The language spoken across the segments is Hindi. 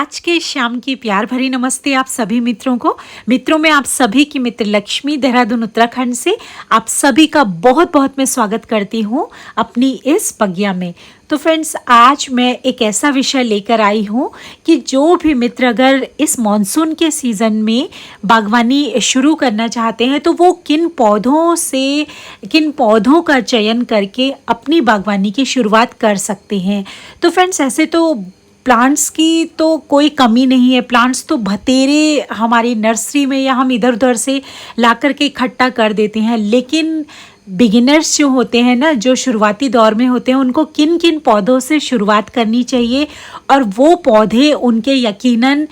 आज के शाम की प्यार भरी नमस्ते आप सभी मित्रों को। मित्रों में आप सभी की मित्र लक्ष्मी देहरादून उत्तराखंड से आप सभी का बहुत बहुत मैं स्वागत करती हूँ अपनी इस बगिया में। तो फ्रेंड्स, आज मैं एक ऐसा विषय लेकर आई हूँ कि जो भी मित्र अगर इस मॉनसून के सीज़न में बागवानी शुरू करना चाहते हैं तो वो किन पौधों का चयन करके अपनी बागवानी की शुरुआत कर सकते हैं। तो फ्रेंड्स, ऐसे तो प्लांट्स की तो कोई कमी नहीं है। प्लांट्स तो बतेरे हमारी नर्सरी में या हम इधर उधर से ला कर के इकट्ठा कर देते हैं, लेकिन बिगिनर्स जो होते हैं ना, जो शुरुआती दौर में होते हैं, उनको किन किन पौधों से शुरुआत करनी चाहिए और वो पौधे उनके यकीनन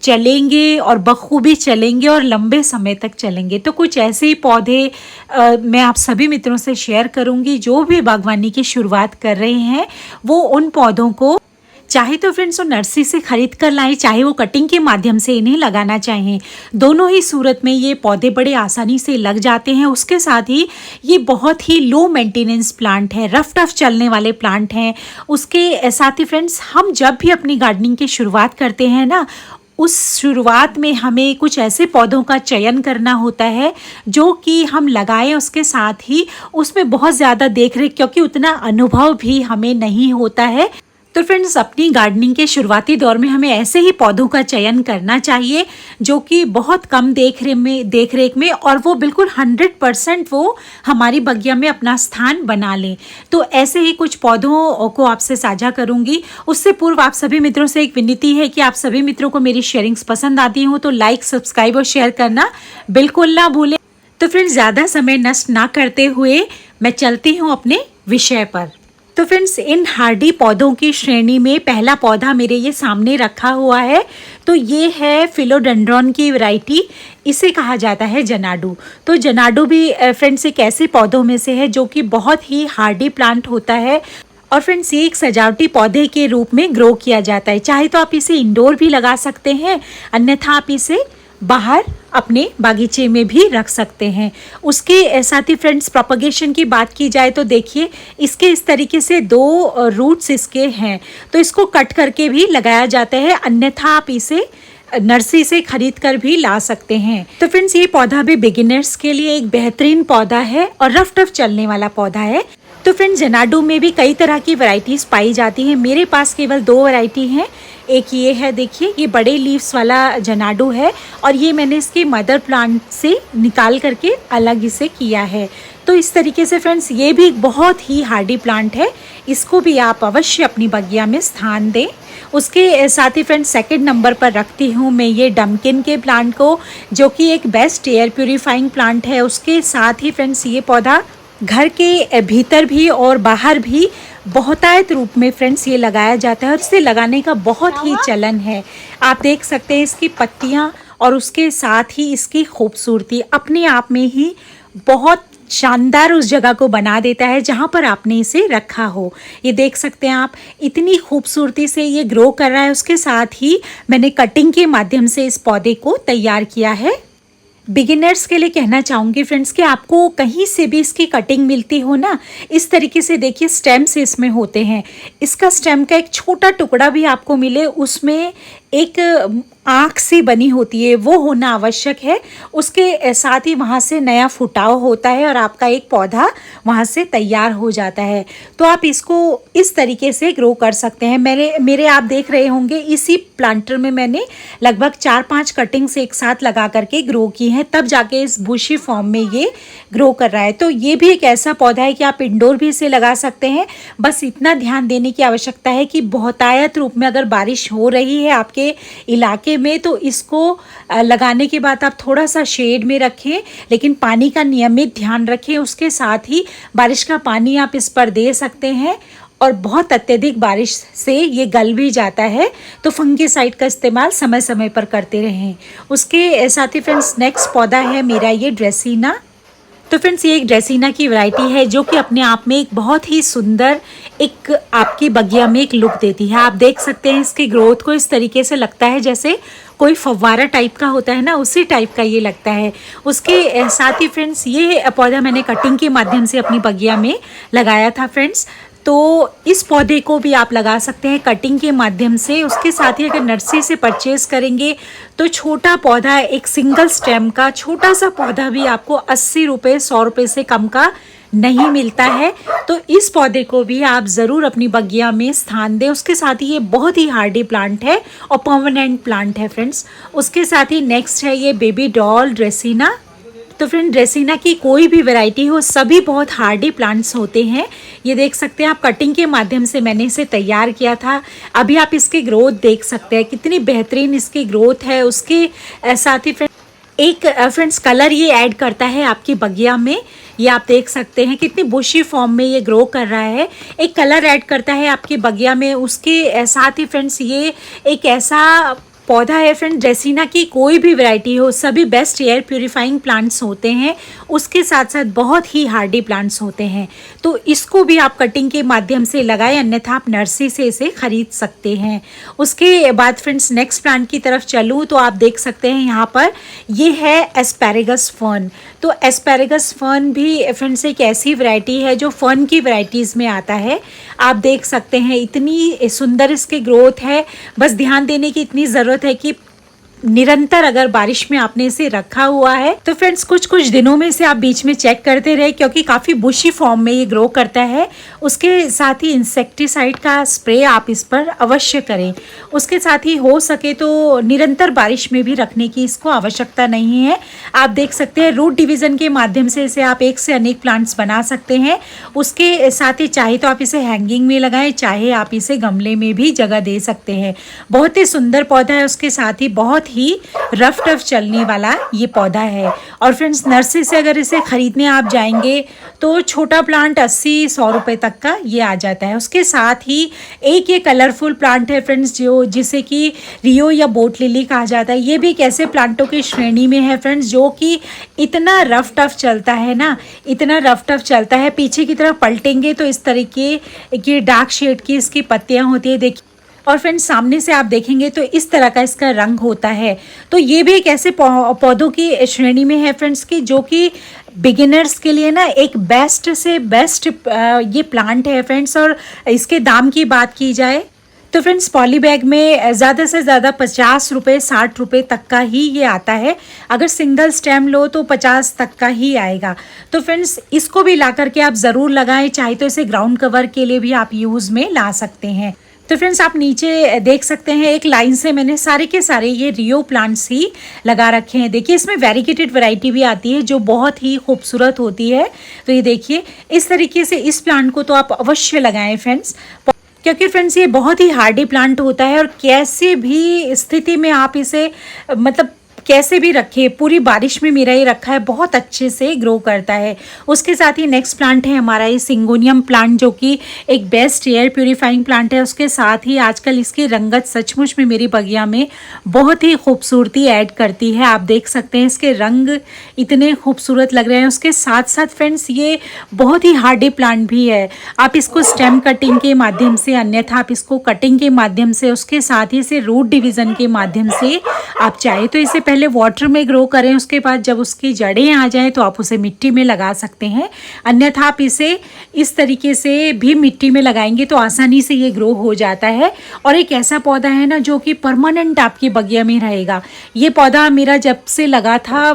चलेंगे और बखूबी चलेंगे और लंबे समय तक चलेंगे। तो कुछ ऐसे ही पौधे मैं आप सभी मित्रों से शेयर करूंगी जो भी बागवानी की शुरुआत कर रहे हैं। वो उन पौधों को चाहे तो फ्रेंड्स वो नर्सरी से खरीद कर लाएं, चाहे वो कटिंग के माध्यम से इन्हें लगाना चाहें, दोनों ही सूरत में ये पौधे बड़े आसानी से लग जाते हैं। उसके साथ ही ये बहुत ही लो मेंटेनेंस प्लांट है, रफ टफ चलने वाले प्लांट हैं। उसके साथ ही फ्रेंड्स, हम जब भी अपनी गार्डनिंग की शुरुआत करते हैं ना, उस शुरुआत में हमें कुछ ऐसे पौधों का चयन करना होता है जो कि हम लगाएं। उसके साथ ही उसमें बहुत ज़्यादा देख रेख, क्योंकि उतना अनुभव भी हमें नहीं होता है। तो फ्रेंड्स, अपनी गार्डनिंग के शुरुआती दौर में हमें ऐसे ही पौधों का चयन करना चाहिए जो कि बहुत कम देख रेख में और वो बिल्कुल 100% वो हमारी बगिया में अपना स्थान बना लें। तो ऐसे ही कुछ पौधों को आपसे साझा करूंगी। उससे पूर्व आप सभी मित्रों से एक विनती है कि आप सभी मित्रों को मेरी शेयरिंग्स पसंद आती हो तो लाइक, सब्सक्राइब और शेयर करना बिल्कुल ना भूलें। तो फ्रेंड्स, ज़्यादा समय नष्ट ना करते हुए मैं चलती हूँ अपने विषय पर। तो फ्रेंड्स, इन हार्डी पौधों की श्रेणी में पहला पौधा मेरे ये सामने रखा हुआ है। तो ये है फिलोडेंड्रॉन की वैरायटी, इसे कहा जाता है जनाडू। तो जनाडू भी फ्रेंड्स एक ऐसे पौधों में से है जो कि बहुत ही हार्डी प्लांट होता है। और फ्रेंड्स, ये एक सजावटी पौधे के रूप में ग्रो किया जाता है। चाहे तो आप इसे इंडोर भी लगा सकते हैं, अन्यथा आप इसे बाहर अपने बागीचे में भी रख सकते हैं। उसके साथ ही फ्रेंड्स, प्रोपगेशन की बात की जाए तो देखिए, इसके इस तरीके से दो रूट्स इसके हैं, तो इसको कट करके भी लगाया जाता है, अन्यथा आप इसे नर्सरी से खरीद कर भी ला सकते हैं। तो फ्रेंड्स, ये पौधा भी बिगिनर्स के लिए एक बेहतरीन पौधा है और रफ टफ चलने वाला पौधा है। तो फ्रेंड्स, जनाडू में भी कई तरह की वैरायटीज पाई जाती हैं। मेरे पास केवल 2 वैरायटी हैं। एक ये है, देखिए, ये बड़े लीव्स वाला जनाडू है और ये मैंने इसके मदर प्लांट से निकाल करके अलग इसे किया है। तो इस तरीके से फ्रेंड्स, ये भी एक बहुत ही हार्डी प्लांट है, इसको भी आप अवश्य अपनी बगिया में स्थान दें। उसके साथ ही फ्रेंड्स, सेकंड नंबर पर रखती हूँ मैं ये डमकिन के प्लांट को, जो कि एक बेस्ट एयर प्यूरीफाइंग प्लांट है। उसके साथ ही फ्रेंड्स, ये पौधा घर के भीतर भी और बाहर भी बहुतायत रूप में फ्रेंड्स ये लगाया जाता है और इसे लगाने का बहुत ही चलन है। आप देख सकते हैं इसकी पत्तियां और उसके साथ ही इसकी खूबसूरती अपने आप में ही बहुत शानदार उस जगह को बना देता है जहाँ पर आपने इसे रखा हो। ये देख सकते हैं आप, इतनी खूबसूरती से ये ग्रो कर रहा है। उसके साथ ही मैंने कटिंग के माध्यम से इस पौधे को तैयार किया है। बिगिनर्स के लिए कहना चाहूँगी फ्रेंड्स कि आपको कहीं से भी इसकी कटिंग मिलती हो ना, इस तरीके से देखिए स्टेम्स इसमें होते हैं। इसका स्टेम का एक छोटा टुकड़ा भी आपको मिले, उसमें एक आँख सी बनी होती है, वो होना आवश्यक है। उसके साथ ही वहाँ से नया फुटाव होता है और आपका एक पौधा वहाँ से तैयार हो जाता है। तो आप इसको इस तरीके से ग्रो कर सकते हैं। मेरे आप देख रहे होंगे, इसी प्लांटर में मैंने लगभग 4-5 कटिंग्स एक साथ लगा करके ग्रो की हैं, तब जाके इस बुशी फॉर्म में ये ग्रो कर रहा है। तो ये भी एक ऐसा पौधा है कि आप इंडोर भी इसे लगा सकते हैं। बस इतना ध्यान देने की आवश्यकता है कि बहुतायत रूप में अगर बारिश हो रही है आपके इलाके में, तो इसको लगाने के बाद आप थोड़ा सा शेड में रखें, लेकिन पानी का नियमित ध्यान रखें। उसके साथ ही बारिश का पानी आप इस पर दे सकते हैं और बहुत अत्यधिक बारिश से ये गल भी जाता है, तो फंगीसाइड का इस्तेमाल समय समय पर करते रहें। उसके साथ ही फ्रेंड्स, नेक्स्ट पौधा है मेरा ये ड्रेसीना। तो फ्रेंड्स, ये एक ड्रेसीना की वैरायटी है जो कि अपने आप में एक बहुत ही सुंदर एक आपकी बगिया में एक लुक देती है। आप देख सकते हैं इसकी ग्रोथ को, इस तरीके से लगता है जैसे कोई फव्वारा टाइप का होता है ना, उसी टाइप का ये लगता है। उसके साथ ही फ्रेंड्स, ये पौधा मैंने कटिंग के माध्यम से अपनी बगिया में लगाया था फ्रेंड्स। तो इस पौधे को भी आप लगा सकते हैं कटिंग के माध्यम से। उसके साथ ही अगर नर्सरी से परचेज़ करेंगे तो छोटा पौधा, एक सिंगल स्टेम का छोटा सा पौधा भी आपको 80 रुपये 100 रुपये से कम का नहीं मिलता है। तो इस पौधे को भी आप ज़रूर अपनी बगिया में स्थान दें। उसके साथ ही ये बहुत ही हार्डी प्लांट है और परमानेंट प्लांट है फ्रेंड्स। उसके साथ ही नेक्स्ट है ये बेबी डॉल ड्रेसिना। तो फ्रेंड ड्रेसिना की कोई भी वैरायटी हो, सभी बहुत हार्डी प्लांट्स होते हैं। ये देख सकते हैं आप, कटिंग के माध्यम से मैंने इसे तैयार किया था। अभी आप इसकी ग्रोथ देख सकते हैं, कितनी बेहतरीन इसकी ग्रोथ है। उसके साथ ही फ्रेंड्स कलर ये ऐड करता है आपकी बगिया में। ये आप देख सकते हैं कितनी बुशी फॉर्म में ये ग्रो कर रहा है, एक कलर ऐड करता है आपकी बगिया में। उसके साथ ही फ्रेंड्स ये एक ऐसा पौधा है फ्रेंड, ड्रेसिना की कोई भी वैरायटी हो, सभी बेस्ट एयर प्यूरिफाइंग प्लांट्स होते हैं। उसके साथ साथ बहुत ही हार्डी प्लांट्स होते हैं। तो इसको भी आप कटिंग के माध्यम से लगाएं, अन्यथा आप नर्सरी से इसे खरीद सकते हैं। उसके बाद फ्रेंड्स नेक्स्ट प्लांट की तरफ चलूँ तो आप देख सकते हैं यहाँ पर ये है एस्पैरेगस फर्न। तो एस्पैरेगस फर्न भी फ्रेंड्स एक ऐसी वैरायटी है जो फर्न की वैरायटीज़ में आता है। आप देख सकते हैं इतनी सुंदर इसकी ग्रोथ है। बस ध्यान देने की इतनी ज़रूरत है कि निरंतर अगर बारिश में आपने इसे रखा हुआ है तो फ्रेंड्स कुछ दिनों में इसे आप बीच में चेक करते रहे, क्योंकि काफ़ी बुशी फॉर्म में ये ग्रो करता है। उसके साथ ही इंसेक्टिसाइड का स्प्रे आप इस पर अवश्य करें। उसके साथ ही हो सके तो निरंतर बारिश में भी रखने की इसको आवश्यकता नहीं है। आप देख सकते हैं रूट डिवीज़न के माध्यम से इसे आप एक से अनेक प्लांट्स बना सकते हैं। उसके साथ ही चाहे तो आप इसे हैंगिंग में लगाएं, चाहे आप इसे गमले में भी जगह दे सकते हैं। बहुत ही सुंदर पौधा है। उसके साथ ही बहुत ही रफ टफ चलने वाला ये पौधा है। और फ्रेंड्स नर्सरी से अगर इसे खरीदने आप जाएंगे तो छोटा प्लांट 80-100 रुपये तक का ये आ जाता है। उसके साथ ही एक ये कलरफुल प्लांट है फ्रेंड्स, जो जिसे कि रियो या बोट लिली कहा जाता है। ये भी एक ऐसे प्लांटों की श्रेणी में है फ्रेंड्स जो कि इतना रफ टफ चलता है ना, इतना रफ टफ चलता है। पीछे की तरफ पलटेंगे तो इस तरीके की डार्क शेड की इसकी पत्तियां होती है, देखिए। और फ्रेंड्स सामने से आप देखेंगे तो इस तरह का इसका रंग होता है। तो ये भी एक ऐसे पौधों की श्रेणी में है फ्रेंड्स की जो कि बिगिनर्स के लिए ना एक बेस्ट से बेस्ट ये प्लांट है फ्रेंड्स। और इसके दाम की बात की जाए तो फ्रेंड्स पॉली बैग में ज़्यादा से ज़्यादा 50 रुपये 60 रुपये तक का ही ये आता है। अगर सिंगल स्टेम लो तो 50 तक का ही आएगा। तो फ्रेंड्स इसको भी ला करके आप ज़रूर लगाएं, चाहे तो इसे ग्राउंड कवर के लिए भी आप यूज़ में ला सकते हैं। तो फ्रेंड्स आप नीचे देख सकते हैं एक लाइन से मैंने सारे के सारे ये रियो प्लांट्स ही लगा रखे हैं। देखिए इसमें वेरीगेटेड वैरायटी भी आती है जो बहुत ही खूबसूरत होती है। तो ये देखिए इस तरीके से इस प्लांट को तो आप अवश्य लगाएं फ्रेंड्स, क्योंकि फ्रेंड्स ये बहुत ही हार्डी प्लांट होता है। और कैसे भी स्थिति में आप इसे मतलब कैसे भी रखे, पूरी बारिश में मेरा ये रखा है, बहुत अच्छे से ग्रो करता है। उसके साथ ही नेक्स्ट प्लांट है हमारा ये सिंगोनियम प्लांट, जो कि एक बेस्ट एयर प्यूरिफाइंग प्लांट है। उसके साथ ही आजकल इसकी रंगत सचमुच में मेरी बगिया में बहुत ही खूबसूरती ऐड करती है। आप देख सकते हैं इसके रंग इतने खूबसूरत लग रहे हैं। उसके साथ साथ फ्रेंड्स ये बहुत ही हार्डी प्लांट भी है। आप इसको स्टेम कटिंग के माध्यम से, अन्यथा आप इसको कटिंग के माध्यम से, उसके साथ ही इसे रूट डिवीज़न के माध्यम से आप चाहे तो इसे पहले वाटर में ग्रो करें, उसके बाद जब उसकी जड़ें आ जाएं तो आप उसे मिट्टी में लगा सकते हैं। अन्यथा आप इसे इस तरीके से भी मिट्टी में लगाएंगे तो आसानी से ये ग्रो हो जाता है। और एक ऐसा पौधा है ना जो कि परमानेंट आपकी बगिया में रहेगा। ये पौधा मेरा जब से लगा था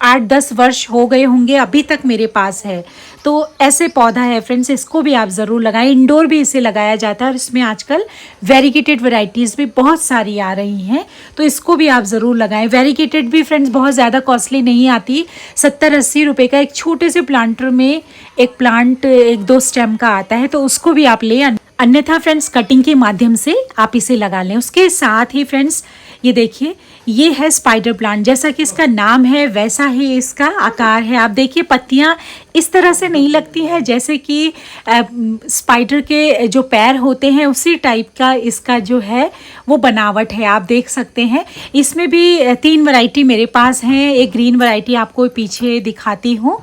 8-10 वर्ष हो गए होंगे, अभी तक मेरे पास है। तो ऐसे पौधा है फ्रेंड्स, इसको भी आप ज़रूर लगाएं। इंडोर भी इसे लगाया जाता है और इसमें आजकल वेरीगेटेड वैरायटीज़ भी बहुत सारी आ रही हैं, तो इसको भी आप ज़रूर लगाएं। वेरीगेटेड भी फ्रेंड्स बहुत ज़्यादा कॉस्टली नहीं आती, 70-80 रुपये का एक छोटे से प्लांटर में एक प्लांट 1-2 स्टेम का आता है, तो उसको भी आप ले। अन्यथा फ्रेंड्स कटिंग के माध्यम से आप इसे लगा लें। उसके साथ ही फ्रेंड्स ये देखिए ये है स्पाइडर प्लांट। जैसा कि इसका नाम है वैसा ही इसका आकार है। आप देखिए पत्तियां इस तरह से नहीं लगती हैं जैसे कि स्पाइडर के जो पैर होते हैं उसी टाइप का इसका जो है वो बनावट है। आप देख सकते हैं इसमें भी 3 वैरायटी मेरे पास हैं। एक ग्रीन वैरायटी आपको पीछे दिखाती हूँ,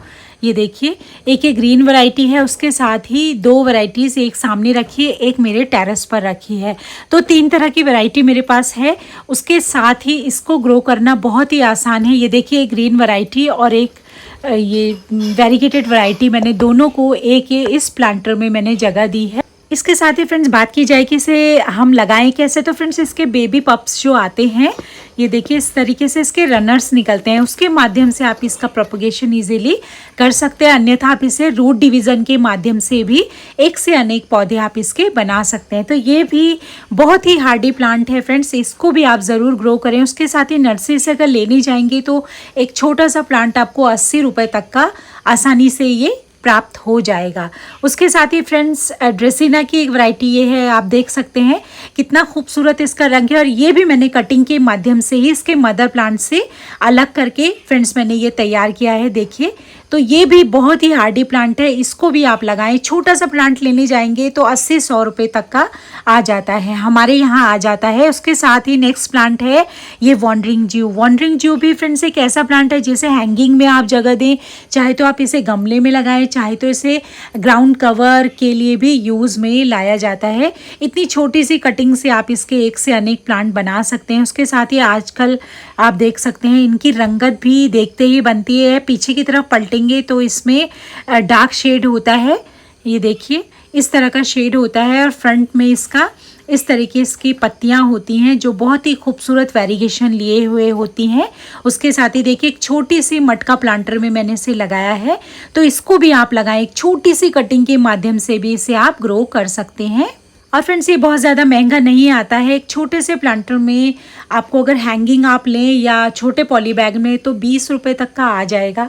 ये देखिए एक ग्रीन वैरायटी है। उसके साथ ही 2 वैरायटीज़, एक सामने रखी है, एक मेरे टेरेस पर रखी है। तो 3 तरह की वैरायटी मेरे पास है। उसके साथ ही इसको ग्रो करना बहुत ही आसान है। ये देखिए ग्रीन वैरायटी और एक ये वेरीगेटेड वैरायटी, मैंने दोनों को एक इस प्लांटर में मैंने जगह दी है। इसके साथ ही फ्रेंड्स बात की जाए कि इसे हम लगाएं कैसे, तो फ्रेंड्स इसके बेबी पप्स जो आते हैं, ये देखिए इस तरीके से इसके रनर्स निकलते हैं, उसके माध्यम से आप इसका प्रोपगेशन इजीली कर सकते हैं। अन्यथा आप इसे रूट डिवीज़न के माध्यम से भी एक से अनेक पौधे आप इसके बना सकते हैं। तो ये भी बहुत ही हार्डी प्लांट है फ्रेंड्स, इसको भी आप ज़रूर ग्रो करें। उसके साथ ही नर्सरी से अगर लेने जाएंगे तो एक छोटा सा प्लांट आपको 80 रुपये तक का आसानी से ये प्राप्त हो जाएगा। उसके साथ ही फ्रेंड्स ड्रेसिना की एक वैरायटी ये है, आप देख सकते हैं कितना खूबसूरत इसका रंग है, और ये भी मैंने कटिंग के माध्यम से ही इसके मदर प्लांट से अलग करके फ्रेंड्स मैंने ये तैयार किया है। देखिए, तो ये भी बहुत ही हार्डी प्लांट है, इसको भी आप लगाएं। छोटा सा प्लांट लेने जाएंगे तो 80-100 रुपये तक का आ जाता है, हमारे यहाँ आ जाता है। उसके साथ ही नेक्स्ट प्लांट है ये वॉन्डरिंग ज्यू। वॉन्डरिंग ज्यू भी फ्रेंड्स एक ऐसा प्लांट है जिसे हैंगिंग में आप जगह दें, चाहे तो आप इसे गमले में लगाएं, चाहे तो इसे ग्राउंड कवर के लिए भी यूज़ में लाया जाता है। इतनी छोटी सी कटिंग से आप इसके एक से अनेक प्लांट बना सकते हैं। उसके साथ ही आजकल आप देख सकते हैं इनकी रंगत भी देखते ही बनती है। पीछे की तरफ पलटेंगे तो इसमें डार्क शेड होता है, ये देखिए इस तरह का शेड होता है, और फ्रंट में इसका इस तरीके की पत्तियां होती हैं जो बहुत ही खूबसूरत वेरिगेशन लिए हुए होती हैं। उसके साथ ही देखिए एक छोटी सी मटका प्लांटर में मैंने इसे लगाया है, तो इसको भी आप लगाएं। एक छोटी सी कटिंग के माध्यम से भी इसे आप ग्रो कर सकते हैं। और फ्रेंड्स ये बहुत ज़्यादा महंगा नहीं आता है, एक छोटे से प्लांटर में आपको अगर हैंगिंग आप लें या छोटे पॉली बैग में तो 20 रुपये तक का आ जाएगा।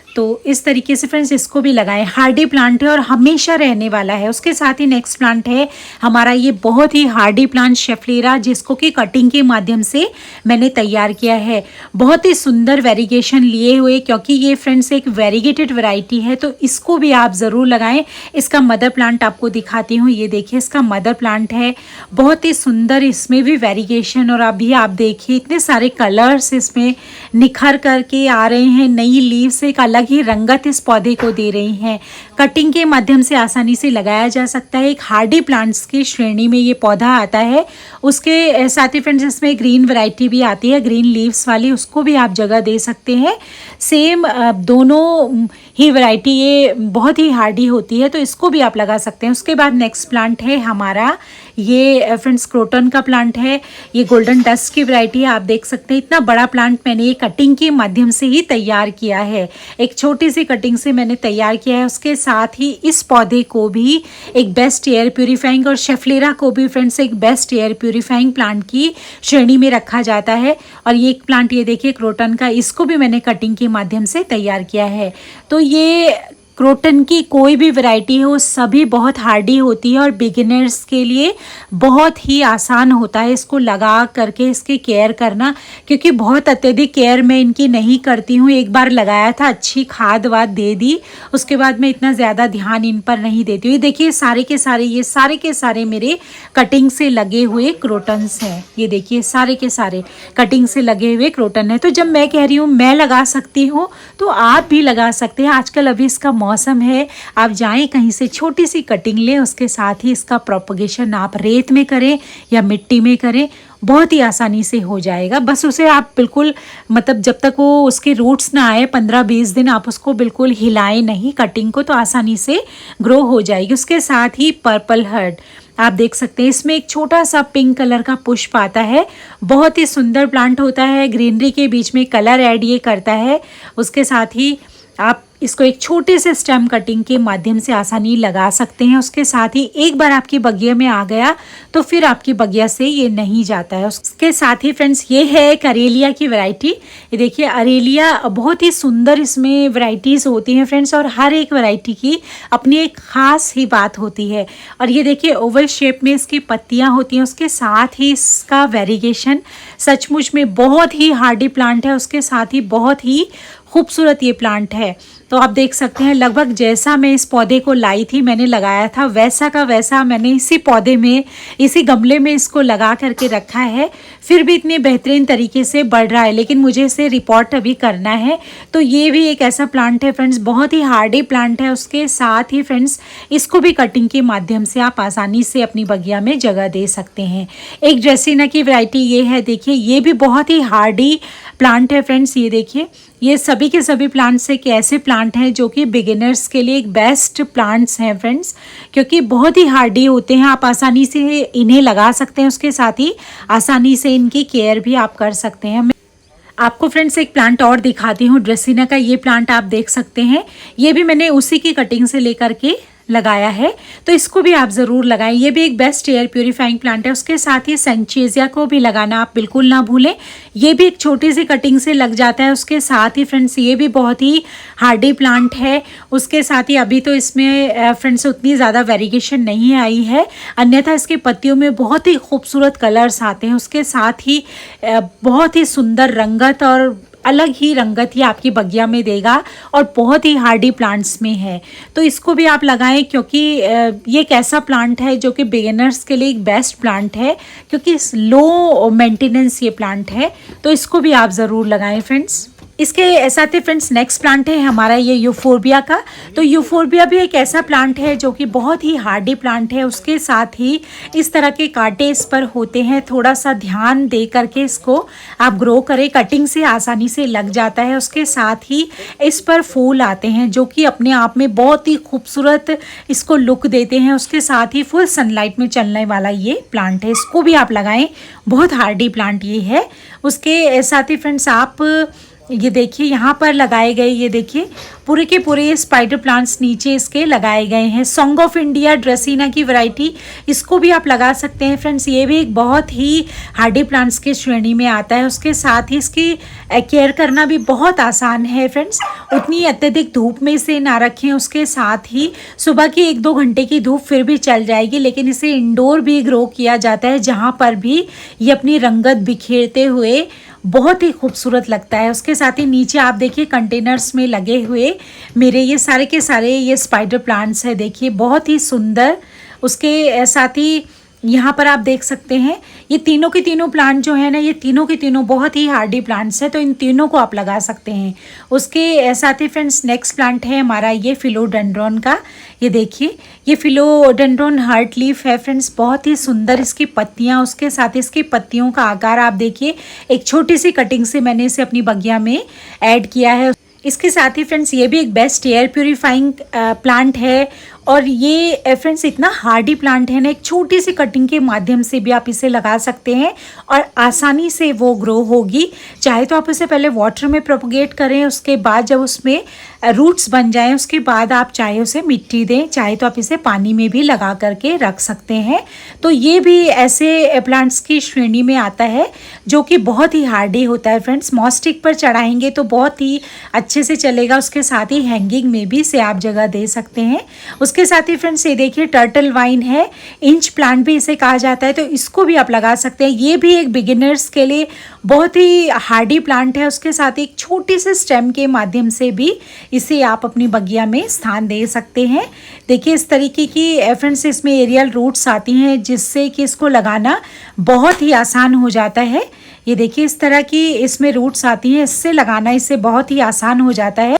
तो इस तरीके से फ्रेंड्स इसको भी लगाएं। हार्डी प्लांट है और हमेशा रहने वाला है। उसके साथ ही नेक्स्ट प्लांट है हमारा ये बहुत ही हार्डी प्लांट शेफलेरा, जिसको कि कटिंग के माध्यम से मैंने तैयार किया है। बहुत ही सुंदर वेरिगेशन लिए हुए, क्योंकि ये फ्रेंड्स एक वेरीगेटेड वैरायटी है, तो इसको भी आप ज़रूर लगाएं। इसका मदर प्लांट आपको दिखाती हूँ, ये देखिए इसका मदर प्लांट है, बहुत ही सुंदर इसमें भी वेरिगेशन, और अभी आप देखिए इतने सारे कलर्स इसमें निखर करके आ रहे हैं। नई लीव्स एक अलग ही रंगत इस पौधे को दे रही हैं। कटिंग के माध्यम से आसानी से लगाया जा सकता है। एक हार्डी प्लांट्स की श्रेणी में ये पौधा आता है। उसके साथ ही फ्रेंड्स इसमें ग्रीन वैरायटी भी आती है, ग्रीन लीव्स वाली, उसको भी आप जगह दे सकते हैं। सेम दोनों ही वैरायटी ये बहुत ही हार्डी होती है, तो इसको भी आप लगा सकते हैं। उसके बाद नेक्स्ट प्लांट है हमारा ये फ्रेंड्स क्रोटन का प्लांट है। ये गोल्डन डस्ट की वैरायटी है, आप देख सकते हैं इतना बड़ा प्लांट मैंने ये कटिंग के माध्यम से ही तैयार किया है। एक छोटी सी कटिंग से मैंने तैयार किया है। उसके साथ ही इस पौधे को भी एक बेस्ट एयर प्यूरीफाइंग, और शेफलेरा को भी फ्रेंड्स एक बेस्ट एयर प्यूरीफाइंग प्लांट की श्रेणी में रखा जाता है। और ये एक प्लांट ये देखिए क्रोटन का, इसको भी मैंने कटिंग के माध्यम से तैयार किया है। तो ये क्रोटन की कोई भी वैरायटी हो, सभी बहुत हार्डी होती है और बिगिनर्स के लिए बहुत ही आसान होता है इसको लगा करके इसकी केयर करना, क्योंकि बहुत अत्यधिक केयर मैं इनकी नहीं करती हूँ। एक बार लगाया था, अच्छी खाद वाद दे दी, उसके बाद मैं इतना ज़्यादा ध्यान इन पर नहीं देती हूँ। ये देखिए सारे के सारे मेरे कटिंग से लगे हुए क्रोटन्स हैं। ये देखिए सारे के सारे कटिंग से लगे हुए क्रोटन है। तो जब मैं कह रही हूँ मैं लगा सकती हूँ, तो आप भी लगा सकते हैं। आजकल अभी इसका मौसम है, आप जाएं कहीं से छोटी सी कटिंग लें, उसके साथ ही इसका प्रोपगेशन आप रेत में करें या मिट्टी में करें, बहुत ही आसानी से हो जाएगा। बस उसे आप बिल्कुल मतलब जब तक वो उसके रूट्स ना आए 15-20 दिन आप उसको बिल्कुल हिलाएं नहीं कटिंग को, तो आसानी से ग्रो हो जाएगी। उसके साथ ही पर्पल हर्ड आप देख सकते हैं, इसमें एक छोटा सा पिंक कलर का पुष्प आता है। बहुत ही सुंदर प्लांट होता है, ग्रीनरी के बीच में कलर ऐड ये करता है। उसके साथ ही आप इसको एक छोटे से स्टेम कटिंग के माध्यम से आसानी लगा सकते हैं। उसके साथ ही एक बार आपकी बगिया में आ गया तो फिर आपकी बगिया से ये नहीं जाता है। उसके साथ ही फ्रेंड्स ये है एक अरेलिया की वैरायटी। ये देखिए अरेलिया बहुत ही सुंदर इसमें वैरायटीज़ होती हैं फ्रेंड्स, और हर एक वैरायटी की अपनी एक ख़ास ही बात होती है। और ये देखिए ओवल शेप में इसकी पत्तियाँ होती हैं, उसके साथ ही इसका वेरिगेशन सचमुच में बहुत ही हार्डी प्लांट है। उसके साथ ही बहुत ही खूबसूरत ये प्लांट है। तो आप देख सकते हैं लगभग जैसा मैं इस पौधे को लाई थी, मैंने लगाया था, वैसा का वैसा मैंने इसी पौधे में इसी गमले में इसको लगा करके रखा है। फिर भी इतने बेहतरीन तरीके से बढ़ रहा है, लेकिन मुझे इसे रिपोर्ट अभी करना है। तो ये भी एक ऐसा प्लांट है फ्रेंड्स, बहुत ही हार्डी प्लांट है। उसके साथ ही फ्रेंड्स इसको भी कटिंग के माध्यम से आप आसानी से अपनी बगिया में जगह दे सकते हैं। एक ड्रेसिना की वैरायटी ये है, देखिए ये भी बहुत ही हार्डी प्लांट है फ्रेंड्स। ये देखिए ये सभी के सभी प्लांट्स एक ऐसे प्लांट प्लांट हैं जो कि बिगिनर्स के लिए एक बेस्ट प्लांट्स हैं फ्रेंड्स, क्योंकि बहुत ही हार्डी होते हैं। आप आसानी से इन्हें लगा सकते हैं, उसके साथ ही आसानी से इनकी केयर भी आप कर सकते हैं। आपको फ्रेंड्स एक प्लांट और दिखाती हूँ, ड्रेसिना का ये प्लांट आप देख सकते हैं। ये भी मैंने उसी की कटिंग से लेकर के लगाया है, तो इसको भी आप ज़रूर लगाएं। ये भी एक बेस्ट एयर प्यूरिफाइंग प्लांट है। उसके साथ ही सेंचेजिया को भी लगाना आप बिल्कुल ना भूलें। ये भी एक छोटी सी कटिंग से लग जाता है। उसके साथ ही फ्रेंड्स ये भी बहुत ही हार्डी प्लांट है। उसके साथ ही अभी तो इसमें फ्रेंड्स उतनी ज़्यादा वेरिएशन नहीं आई है, अन्यथा इसके पत्तियों में बहुत ही खूबसूरत कलर्स आते हैं। उसके साथ ही बहुत ही सुंदर रंगत और अलग ही रंगत ही आपकी बगिया में देगा और बहुत ही हार्डी प्लांट्स में है, तो इसको भी आप लगाएं, क्योंकि ये एक ऐसा प्लांट है जो कि बिगिनर्स के लिए एक बेस्ट प्लांट है, क्योंकि लो मेंटेनेंस ये प्लांट है, तो इसको भी आप ज़रूर लगाएं फ्रेंड्स। इसके साथ ही फ्रेंड्स नेक्स्ट प्लांट है हमारा ये यूफोर्बिया का। तो यूफोर्बिया भी एक ऐसा प्लांट है जो कि बहुत ही हार्डी प्लांट है। उसके साथ ही इस तरह के कांटे इस पर होते हैं, थोड़ा सा ध्यान दे करके इसको आप ग्रो करें, कटिंग से आसानी से लग जाता है। उसके साथ ही इस पर फूल आते हैं जो कि अपने आप में बहुत ही खूबसूरत इसको लुक देते हैं। उसके साथ ही फुल सनलाइट में चलने वाला ये प्लांट है, इसको भी आप लगाएं, बहुत हार्डी प्लांट ये है। उसके साथ ही फ्रेंड्स आप ये देखिए यहाँ पर लगाए गए, ये देखिए पूरे के पूरे स्पाइडर प्लांट्स नीचे इसके लगाए गए हैं। सॉन्ग ऑफ इंडिया ड्रेसिना की वैरायटी, इसको भी आप लगा सकते हैं फ्रेंड्स। ये भी एक बहुत ही हार्डी प्लांट्स के श्रेणी में आता है। उसके साथ ही इसकी केयर करना भी बहुत आसान है फ्रेंड्स। उतनी अत्यधिक धूप में इसे ना रखें। उसके साथ ही सुबह की 1-2 घंटे की धूप फिर भी चल जाएगी, लेकिन इसे इंडोर भी ग्रो किया जाता है, जहाँ पर भी ये अपनी रंगत बिखेरते हुए बहुत ही खूबसूरत लगता है। उसके साथ ही नीचे आप देखिए कंटेनर्स में लगे हुए मेरे ये सारे के सारे ये स्पाइडर प्लांट्स है, देखिए बहुत ही सुंदर। उसके साथ ही यहाँ पर आप देख सकते हैं ये तीनों के तीनों प्लांट जो है ना, ये तीनों के तीनों बहुत ही हार्डी प्लांट्स है, तो इन तीनों को आप लगा सकते हैं। उसके साथ ही फ्रेंड्स नेक्स्ट प्लांट है हमारा ये फिलोडेंड्रॉन का। ये देखिए ये फिलोडेंड्रॉन हार्ट लीफ है फ्रेंड्स, बहुत ही सुंदर इसकी पत्तियाँ। उसके साथ इसकी पत्तियों का आकार आप देखिए, एक छोटी सी कटिंग से मैंने इसे अपनी बगिया में ऐड किया है। इसके साथ ही फ्रेंड्स ये भी एक बेस्ट एयर प्यूरिफाइंग प्लांट है, और ये फ्रेंड्स इतना हार्डी प्लांट है ना, एक छोटी सी कटिंग के माध्यम से भी आप इसे लगा सकते हैं और आसानी से वो ग्रो होगी। चाहे तो आप उसे पहले वाटर में प्रोपगेट करें, उसके बाद जब उसमें रूट्स बन जाएं उसके बाद आप चाहे उसे मिट्टी दें, चाहे तो आप इसे पानी में भी लगा करके रख सकते हैं। तो ये भी ऐसे प्लांट्स की श्रेणी में आता है जो कि बहुत ही हार्डी होता है फ्रेंड्स। मॉस्टिक पर चढ़ाएंगे तो बहुत ही अच्छे से चलेगा। उसके साथ ही हैंगिंग में भी इसे आप जगह दे सकते हैं। उसके साथ ही फ्रेंड्स ये देखिए टर्टल वाइन है, इंच प्लांट भी इसे कहा जाता है, तो इसको भी आप लगा सकते हैं। ये भी एक बिगिनर्स के लिए बहुत ही हार्डी प्लांट है। उसके साथ एक छोटी सी स्टेम के माध्यम से भी इसे आप अपनी बगिया में स्थान दे सकते हैं। देखिए इस तरीके की फ्रेंड्स इसमें एरियल रूट्स आती हैं, जिससे कि इसको लगाना बहुत ही आसान हो जाता है। ये देखिए इस तरह की इसमें रूट्स आती हैं, इससे लगाना इसे बहुत ही आसान हो जाता है।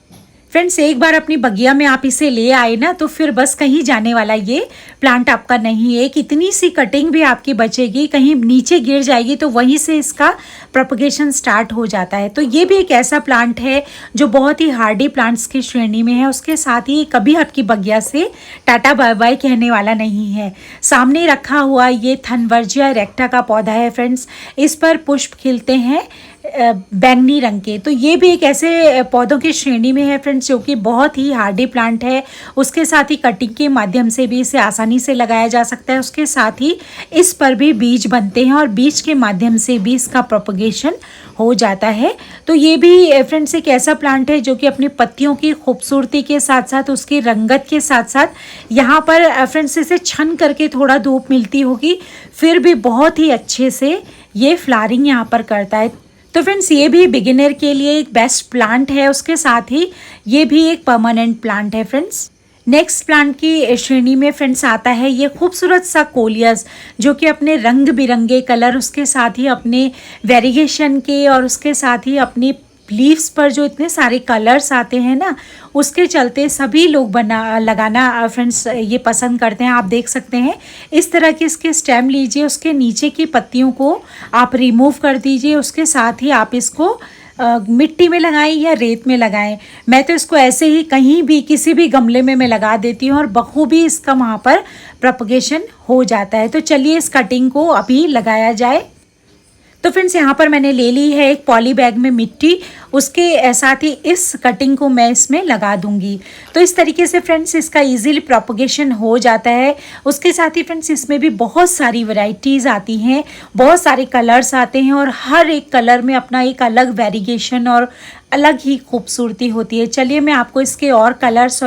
फ्रेंड्स एक बार अपनी बगिया में आप इसे ले आए ना, तो फिर बस कहीं जाने वाला ये प्लांट आपका नहीं है। कितनी सी कटिंग भी आपकी बचेगी, कहीं नीचे गिर जाएगी तो वहीं से इसका प्रोपगेशन स्टार्ट हो जाता है। तो ये भी एक ऐसा प्लांट है जो बहुत ही हार्डी प्लांट्स की श्रेणी में है। उसके साथ ही कभी आपकी बगिया से टाटा बाय बाय कहने वाला नहीं है। सामने रखा हुआ ये थनवर्जिया इरेक्टा का पौधा है फ्रेंड्स, इस पर पुष्प खिलते हैं बैंगनी रंग के। तो ये भी एक ऐसे पौधों की श्रेणी में है फ्रेंड्स जो कि बहुत ही हार्डी प्लांट है। उसके साथ ही कटिंग के माध्यम से भी इसे आसानी से लगाया जा सकता है। उसके साथ ही इस पर भी बीज बनते हैं और बीज के माध्यम से भी इसका प्रोपगेशन हो जाता है। तो ये भी फ्रेंड्स एक ऐसा प्लांट है जो कि अपनी पत्तियों की खूबसूरती के साथ साथ उसकी रंगत के साथ साथ यहाँ पर फ्रेंड्स इसे छन करके थोड़ा धूप मिलती होगी फिर भी बहुत ही अच्छे से ये फ्लावरिंग यहाँ पर करता है। तो फ्रेंड्स ये भी बिगिनर के लिए एक बेस्ट प्लांट है। उसके साथ ही ये भी एक परमानेंट प्लांट है फ्रेंड्स। नेक्स्ट प्लांट की श्रेणी में फ्रेंड्स आता है ये खूबसूरत सा कोलियस, जो कि अपने रंग बिरंगे कलर, उसके साथ ही अपने वेरिएशन के और उसके साथ ही अपनी लीव्स पर जो इतने सारे कलर्स आते हैं ना, उसके चलते सभी लोग लगाना फ्रेंड्स ये पसंद करते हैं। आप देख सकते हैं इस तरह की इसके स्टेम लीजिए, उसके नीचे की पत्तियों को आप रिमूव कर दीजिए, उसके साथ ही आप इसको मिट्टी में लगाएं या रेत में लगाएं। मैं तो इसको ऐसे ही कहीं भी किसी भी गमले में मैं लगा देती हूँ और बखूबी इसका वहाँ पर प्रोपगेशन हो जाता है। तो चलिए इस कटिंग को अभी लगाया जाए। तो फ्रेंड्स यहाँ पर मैंने ले ली है एक पॉली बैग में मिट्टी, उसके साथ ही इस कटिंग को मैं इसमें लगा दूंगी। तो इस तरीके से फ्रेंड्स इसका इजीली प्रोपगेशन हो जाता है। उसके साथ ही फ्रेंड्स इसमें भी बहुत सारी वैरायटीज़ आती हैं, बहुत सारे कलर्स आते हैं और हर एक कलर में अपना एक अलग वेरिएशन और अलग ही खूबसूरती होती है। चलिए मैं आपको इसके और कलर्स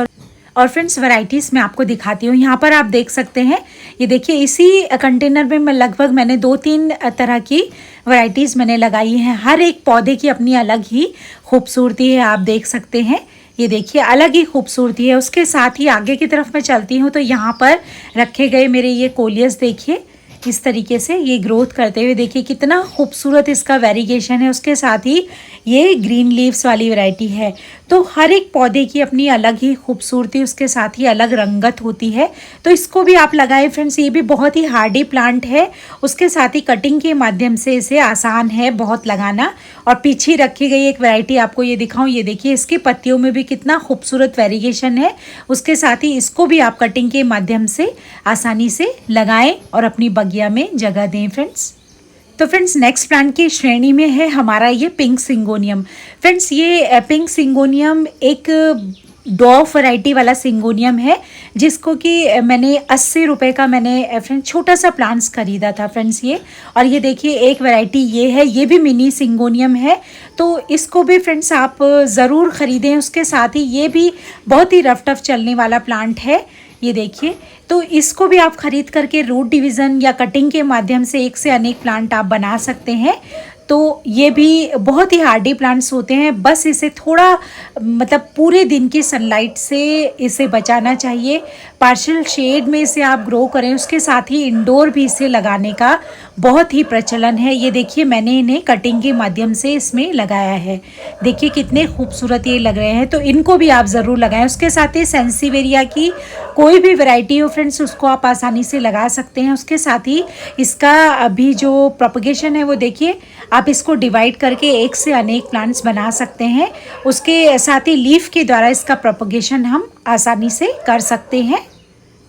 और फ्रेंड्स वैरायटीज़ मैं आपको दिखाती हूँ। यहाँ पर आप देख सकते हैं, ये देखिए इसी कंटेनर में मैं लगभग मैंने 2-3 तरह की वैरायटीज़ मैंने लगाई हैं। हर एक पौधे की अपनी अलग ही खूबसूरती है, आप देख सकते हैं। ये देखिए अलग ही खूबसूरती है। उसके साथ ही आगे की तरफ मैं चलती हूँ तो यहाँ पर रखे गए मेरे ये कोलियस देखिए इस तरीके से ये ग्रोथ करते हुए, देखिए कितना खूबसूरत इसका वेरिएशन है। उसके साथ ही ये ग्रीन लीव्स वाली वैरायटी है। तो हर एक पौधे की अपनी अलग ही खूबसूरती, उसके साथ ही अलग रंगत होती है। तो इसको भी आप लगाएं फ्रेंड्स, ये भी बहुत ही हार्डी प्लांट है। उसके साथ ही कटिंग के माध्यम से इसे आसान है बहुत लगाना। और पीछे रखी गई एक वैरायटी आपको ये दिखाऊं, ये देखिए इसकी पत्तियों में भी कितना खूबसूरत वेरिएशन है। उसके साथ ही इसको भी आप कटिंग के माध्यम से आसानी से लगाएं और अपनी बगिया में जगह दें फ्रेंड्स। तो फ्रेंड्स नेक्स्ट प्लांट की श्रेणी में है हमारा ये पिंक सिंगोनियम। फ्रेंड्स ये पिंक सिंगोनियम एक डॉफ वैरायटी वाला सिंगोनियम है, जिसको कि मैंने 80 रुपये का मैंने फ्रेंड्स छोटा सा प्लांट्स खरीदा था फ्रेंड्स ये। और ये देखिए एक वैरायटी ये है, ये भी मिनी सिंगोनियम है। तो इसको भी फ्रेंड्स आप ज़रूर ख़रीदें। उसके साथ ही ये भी बहुत ही रफ टफ चलने वाला प्लांट है, ये देखिए। तो इसको भी आप ख़रीद करके रूट डिवीज़न या कटिंग के माध्यम से एक से अनेक प्लांट आप बना सकते हैं। तो ये भी बहुत ही हार्डी प्लांट्स होते हैं, बस इसे थोड़ा मतलब पूरे दिन की सनलाइट से इसे बचाना चाहिए। पार्शियल शेड में इसे आप ग्रो करें। उसके साथ ही इंडोर भी इसे लगाने का बहुत ही प्रचलन है। ये देखिए मैंने इन्हें कटिंग के माध्यम से इसमें लगाया है, देखिए कितने खूबसूरत ये लग रहे हैं। तो इनको भी आप ज़रूर लगाएं। उसके साथ ही सेंसिवेरिया की कोई भी वैरायटी हो फ्रेंड्स, उसको आप आसानी से लगा सकते हैं। उसके साथ ही इसका अभी जो प्रोपगेशन है वो देखिए, आप इसको डिवाइड करके एक से अनेक प्लांट्स बना सकते हैं। उसके साथ ही लीफ के द्वारा इसका प्रोपगेशन हम आसानी से कर सकते हैं।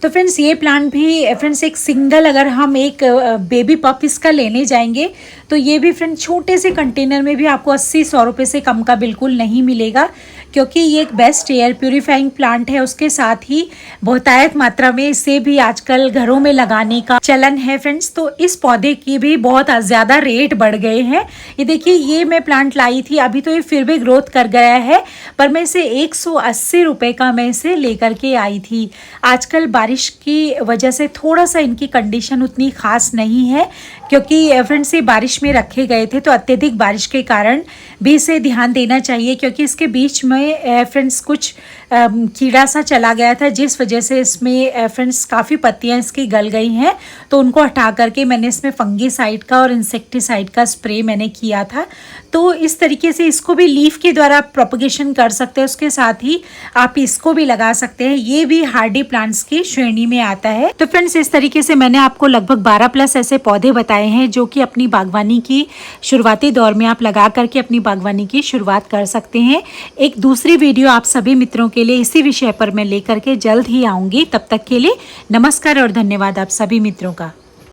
तो फ्रेंड्स ये प्लांट भी फ्रेंड्स एक सिंगल अगर हम एक बेबी पप इसका लेने जाएंगे तो ये भी फ्रेंड्स छोटे से कंटेनर में भी आपको 80-100 रुपये से कम का बिल्कुल नहीं मिलेगा, क्योंकि ये एक बेस्ट एयर प्यूरिफाइंग प्लांट है। उसके साथ ही बहुतायत मात्रा में इसे भी आजकल घरों में लगाने का चलन है फ्रेंड्स। तो इस पौधे की भी बहुत ज़्यादा रेट बढ़ गए हैं। ये देखिए ये मैं प्लांट लाई थी, अभी तो ये फिर भी ग्रोथ कर गया है, पर मैं इसे 180 रुपये का मैं इसे लेकर के आई थी। आजकल बारिश की वजह से थोड़ा सा इनकी कंडीशन उतनी ख़ास नहीं है, क्योंकि फ्रेंड्स ये बारिश में रखे गए थे। तो अत्यधिक बारिश के कारण भी इसे ध्यान देना चाहिए, क्योंकि इसके बीच में फ्रेंड्स कुछ कीड़ा सा चला गया था, जिस वजह से इसमें फ्रेंड्स काफ़ी पत्तियां इसकी गल गई हैं। तो उनको हटा करके मैंने इसमें फंगीसाइड का और इंसेक्टिसाइड का स्प्रे मैंने किया था। तो इस तरीके से इसको भी लीफ के द्वारा प्रोपगेशन कर सकते हैं। उसके साथ ही आप इसको भी लगा सकते हैं, ये भी हार्डी प्लांट्स की श्रेणी में आता है। तो फ्रेंड्स इस तरीके से मैंने आपको लगभग 12+ ऐसे पौधे बताए हैं जो कि अपनी बागवानी की शुरुआती दौर में आप लगा करके अपनी बागवानी की शुरुआत कर सकते हैं। एक दूसरी वीडियो आप सभी मित्रों के लिए इसी विषय पर मैं लेकर के जल्द ही आऊँगी। तब तक के लिए नमस्कार और धन्यवाद आप सभी मित्रों का।